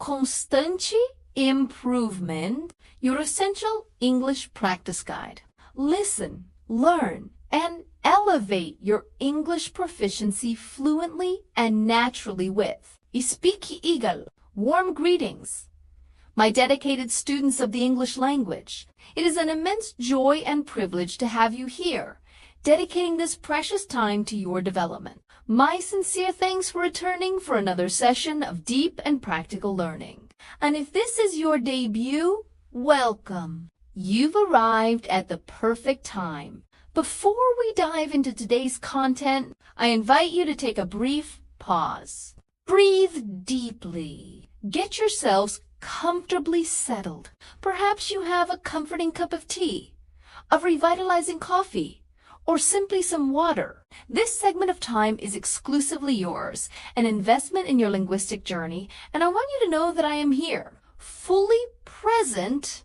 Constante Improvement, your essential English practice guide. Listen, learn, and elevate your English proficiency fluently and naturally with Ispiki Eagle. Warm greetings, my dedicated students of the English language. It is an immense joy and privilege to have you here, dedicating this precious time to your development. My sincere thanks for returning for another session of deep and practical learning. And if this is your debut, welcome. You've arrived at the perfect time. Before we dive into today's content, I invite you to take a brief pause. Breathe deeply. Get yourselves comfortably settled. Perhaps you have a comforting cup of tea, a revitalizing coffee, or simply some water. This segment of time is exclusively yours, an investment in your linguistic journey, and I want you to know that I am here, fully present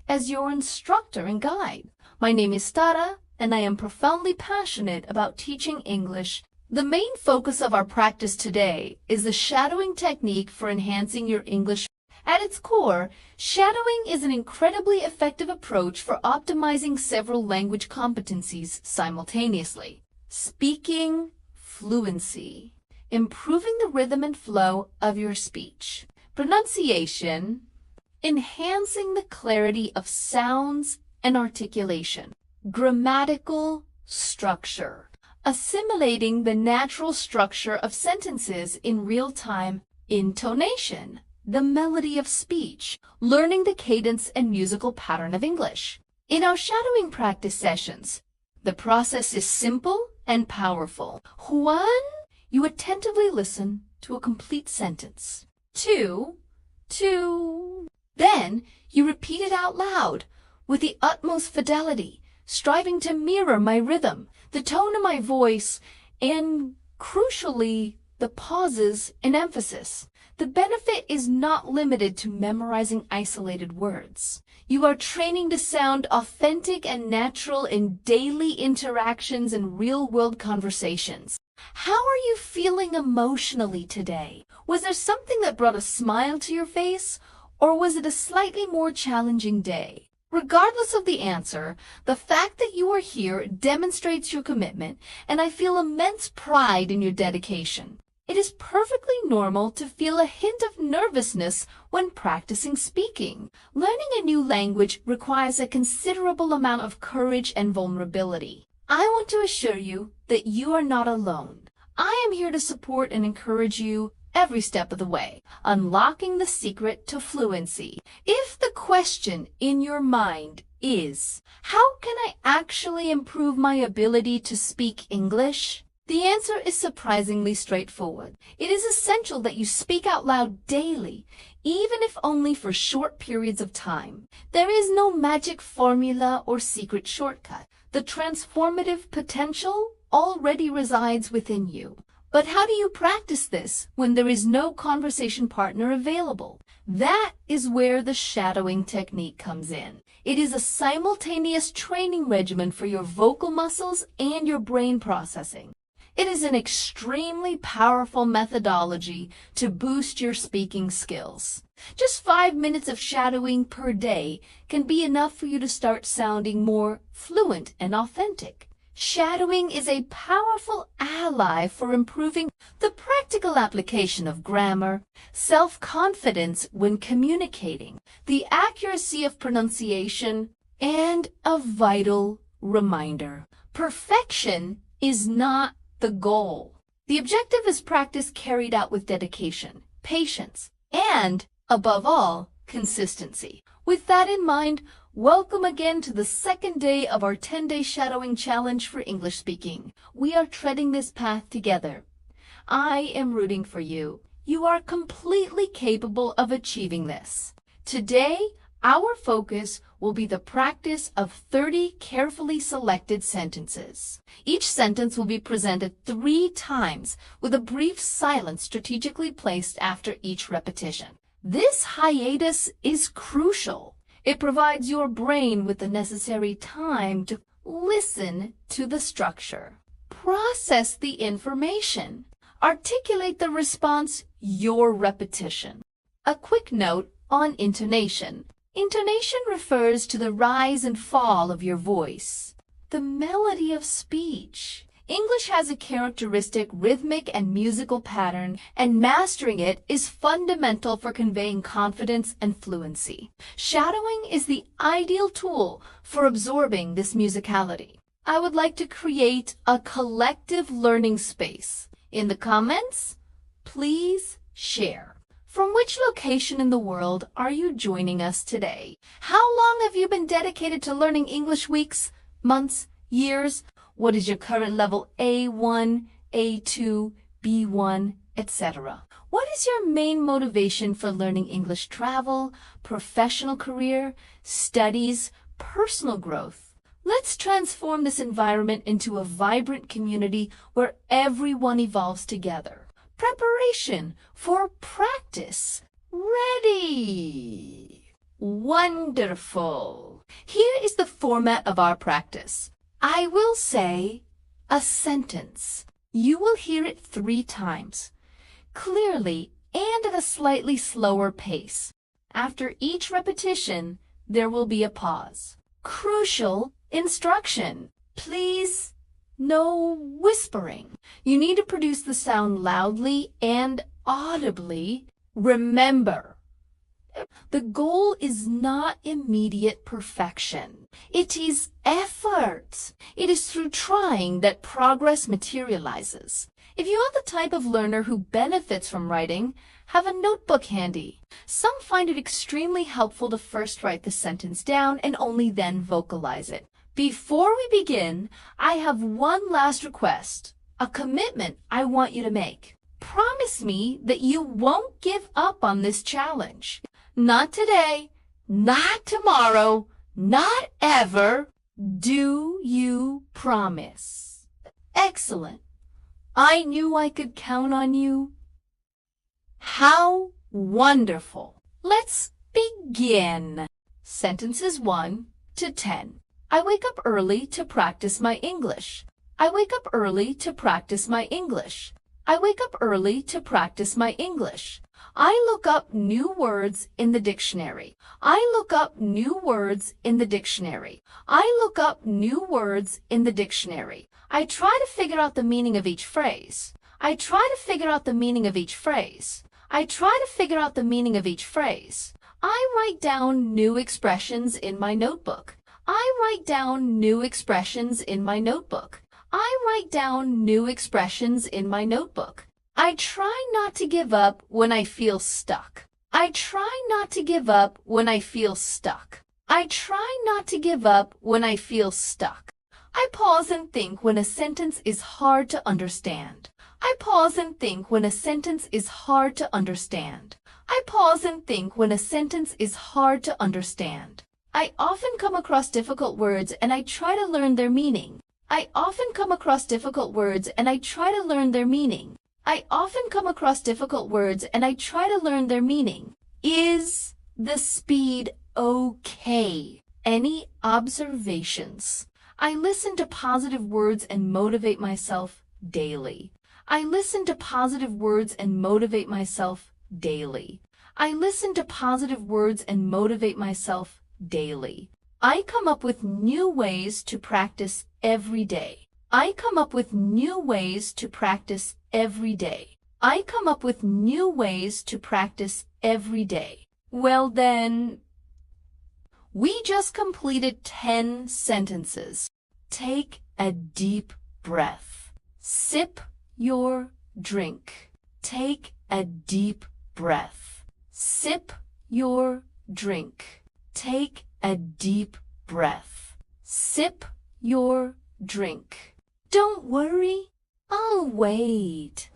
as your instructor and guide. My name is Tara, and I am profoundly passionate about teaching English. The main focus of our practice today is the shadowing technique for enhancing your English. At its core, shadowing is an incredibly effective approach for optimizing several language competencies simultaneously. Speaking fluency, improving the rhythm and flow of your speech, pronunciation, enhancing the clarity of sounds and articulation, grammatical structure, assimilating the natural structure of sentences in real time, intonation, the melody of speech, learning the cadence and musical pattern of English. In our shadowing practice sessions, the process is simple and powerful. 1. You attentively listen to a complete sentence. 2. Then you repeat it out loud with the utmost fidelity, striving to mirror my rhythm, the tone of my voice, and, crucially, the pauses and emphasis. The benefit is not limited to memorizing isolated words. You are training to sound authentic and natural in daily interactions and real-world conversations. How are you feeling emotionally today? Was there something that brought a smile to your face, or was it a slightly more challenging day? Regardless of the answer, the fact that you are here demonstrates your commitment, and I feel immense pride in your dedication. It is perfectly normal to feel a hint of nervousness when practicing speaking. Learning a new language requires a considerable amount of courage and vulnerability. I want to assure you that you are not alone. I am here to support and encourage you every step of the way, unlocking the secret to fluency. If the question in your mind is, how can I actually improve my ability to speak English? The answer is surprisingly straightforward. It is essential that you speak out loud daily, even if only for short periods of time. There is no magic formula or secret shortcut. The transformative potential already resides within you. But how do you practice this when there is no conversation partner available? That is where the shadowing technique comes in. It is a simultaneous training regimen for your vocal muscles and your brain processing. It is an extremely powerful methodology to boost your speaking skills. Just 5 minutes of shadowing per day can be enough for you to start sounding more fluent and authentic. Shadowing is a powerful ally for improving the practical application of grammar, self-confidence when communicating, the accuracy of pronunciation, and a vital reminder: perfection is not the goal. The objective is practice carried out with dedication, patience, and, above all, consistency. With that in mind, welcome again to the second day of our 10-day shadowing challenge for English speaking. We are treading this path together. I am rooting for you. You are completely capable of achieving this. Today, our focus will be the practice of 30 carefully selected sentences. Each sentence will be presented 3 times with a brief silence strategically placed after each repetition. This hiatus is crucial. It provides your brain with the necessary time to listen to the structure, process the information, articulate the response, your repetition. A quick note on intonation. Intonation refers to the rise and fall of your voice, the melody of speech. English has a characteristic rhythmic and musical pattern, and mastering it is fundamental for conveying confidence and fluency. Shadowing is the ideal tool for absorbing this musicality. I would like to create a collective learning space. In the comments, please share. From which location in the world are you joining us today? How long have you been dedicated to learning English? Weeks, months, years? What is your current level A1, A2, B1, etc.? What is your main motivation for learning English? Travel, professional career, studies, personal growth? Let's transform this environment into a vibrant community where everyone evolves together. Preparation for practice. Ready. Wonderful. Here is the format of our practice. I will say a sentence. You will hear it 3 times, clearly and at a slightly slower pace. After each repetition, there will be a pause. Crucial instruction. Please, no whispering. You need to produce the sound loudly and audibly. Remember, the goal is not immediate perfection. It is effort. It is through trying that progress materializes. If you are the type of learner who benefits from writing, have a notebook handy. Some find it extremely helpful to first write the sentence down and only then vocalize it. Before we begin, I have one last request, a commitment I want you to make. Promise me that you won't give up on this challenge. Not today, not tomorrow, not ever. Do you promise? Excellent. I knew I could count on you. How wonderful. Let's begin. Sentences 1 to 10. I wake up early to practice my English. I wake up early to practice my English. I wake up early to practice my English. I look up new words in the dictionary. I look up new words in the dictionary. I look up new words in the dictionary. I try to figure out the meaning of each phrase. I try to figure out the meaning of each phrase. I try to figure out the meaning of each phrase. I write down new expressions in my notebook. I write down new expressions in my notebook. I write down new expressions in my notebook. I try not to give up when I feel stuck. I try not to give up when I feel stuck. I try not to give up when I feel stuck. I pause and think when a sentence is hard to understand. I pause and think when a sentence is hard to understand. I pause and think when a sentence is hard to understand. I often come across difficult words and I try to learn their meaning. I often come across difficult words and I try to learn their meaning. I often come across difficult words and I try to learn their meaning. Is the speed okay? Any observations? I listen to positive words and motivate myself daily. I listen to positive words and motivate myself daily. I listen to positive words and motivate myself daily. I come up with new ways to practice every day. I come up with new ways to practice every day. I come up with new ways to practice every day. Well then, we just completed 10 sentences. Take a deep breath. Sip your drink. Take a deep breath. Sip your drink. Take a deep breath. Sip your drink. Don't worry, I'll wait.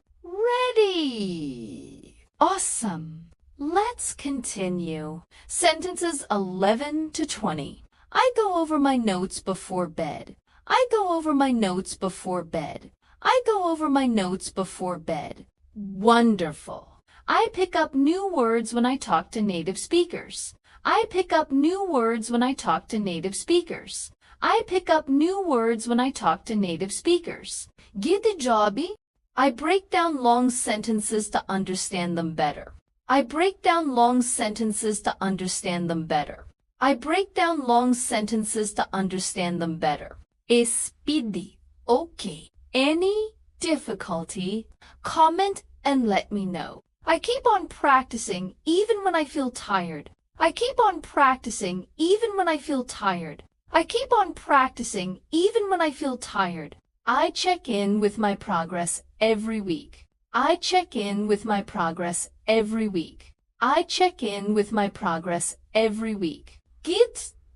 Ready. Awesome. Let's continue. Sentences 11 to 20. I go over my notes before bed. I go over my notes before bed. I go over my notes before bed. Wonderful. I pick up new words when I talk to native speakers. I pick up new words when I talk to native speakers. I pick up new words when I talk to native speakers. Get the jobby. I break down long sentences to understand them better. I break down long sentences to understand them better. I break down long sentences to understand them better. Speedy. Okay. Any difficulty? Comment and let me know. I keep on practicing even when I feel tired. I keep on practicing even when I feel tired. I keep on practicing even when I feel tired. I check in with my progress every week. I check in with my progress every week. I check in with my progress every week. Good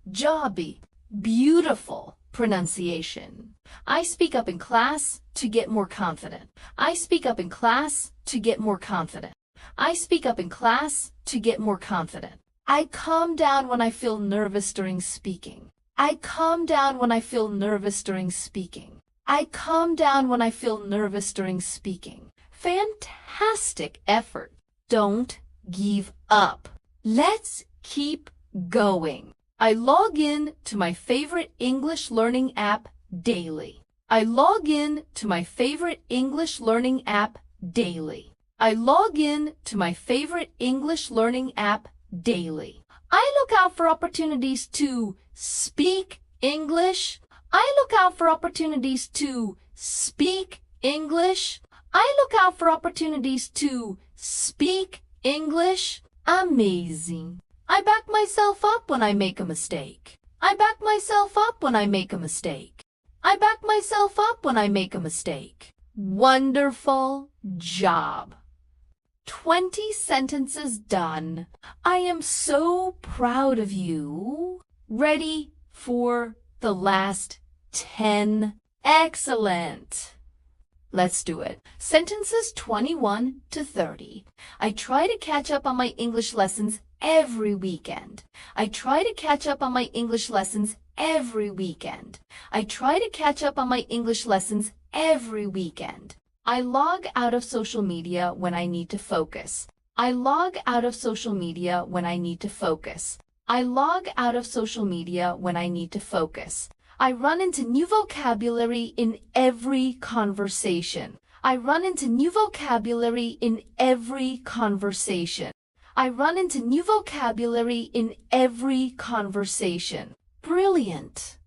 jobby. Beautiful pronunciation. I speak up in class to get more confident. I speak up in class to get more confident. I speak up in class to get more confident. I calm down when I feel nervous during speaking. I calm down when I feel nervous during speaking. I calm down when I feel nervous during speaking. Fantastic effort. Don't give up. Let's keep going. I log in to my favorite English learning app daily. I log in to my favorite English learning app daily. I log in to my favorite English learning app daily. I look out for opportunities to speak English. I look out for opportunities to speak English. I look out for opportunities to speak English. Amazing. I back myself up when I make a mistake. I back myself up when I make a mistake. I back myself up when I make a mistake. Wonderful job. 20 sentences done. I am so proud of you. Ready for the last 10. Excellent. Let's do it. Sentences 21 to 30. I try to catch up on my English lessons every weekend. I try to catch up on my English lessons every weekend. I try to catch up on my English lessons every weekend. I log out of social media when I need to focus. I log out of social media when I need to focus. I log out of social media when I need to focus. I run into new vocabulary in every conversation. I run into new vocabulary in every conversation. I run into new vocabulary in every conversation. Brilliant.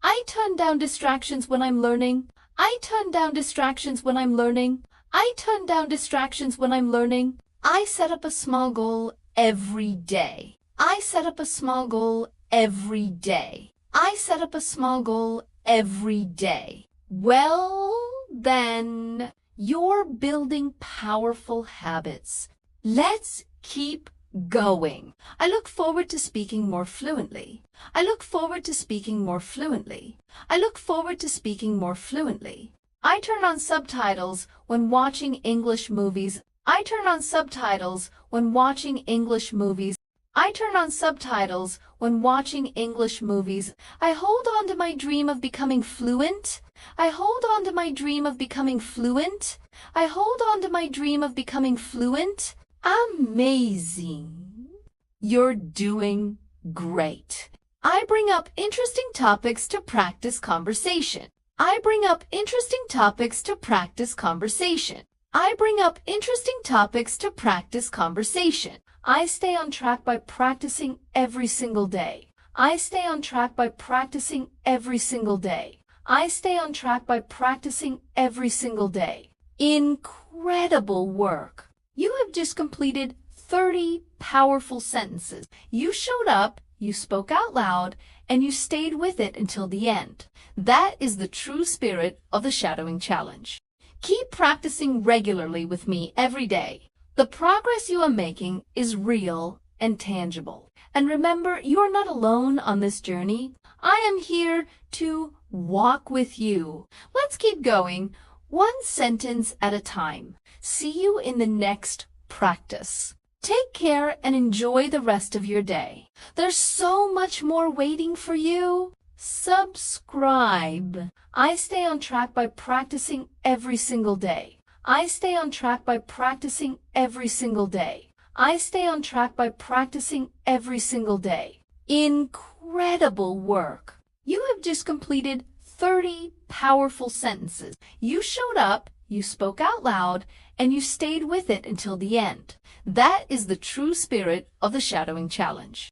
I turn down distractions when I'm learning. I turn down distractions when I'm learning. I turn down distractions when I'm learning. I set up a small goal every day. I set up a small goal every day. I set up a small goal every day. Well, then, you're building powerful habits. Let's keep going. I look forward to speaking more fluently. I look forward to speaking more fluently. I look forward to speaking more fluently. I turn on subtitles when watching English movies. I turn on subtitles when watching English movies. I turn on subtitles when watching English movies. I hold on to my dream of becoming fluent. I hold on to my dream of becoming fluent. I hold on to my dream of becoming fluent. Amazing. You're doing great. I bring up interesting topics to practice conversation. I bring up interesting topics to practice conversation. I bring up interesting topics to practice conversation. I stay on track by practicing every single day. I stay on track by practicing every single day. I stay on track by practicing every single day. Incredible work. You have just completed 30 powerful sentences. You showed up, you spoke out loud, and you stayed with it until the end. That is the true spirit of the shadowing challenge. Keep practicing regularly with me every day. The progress you are making is real and tangible. And remember, you are not alone on this journey. I am here to walk with you. Let's keep going, one sentence at a time. See you in the next practice. Take care and enjoy the rest of your day. There's so much more waiting for you. Subscribe. I stay on track by practicing every single day. I stay on track by practicing every single day. I stay on track by practicing every single day. Incredible work. You have just completed 30 powerful sentences. You showed up, you spoke out loud, and you stayed with it until the end. That is the true spirit of the shadowing challenge.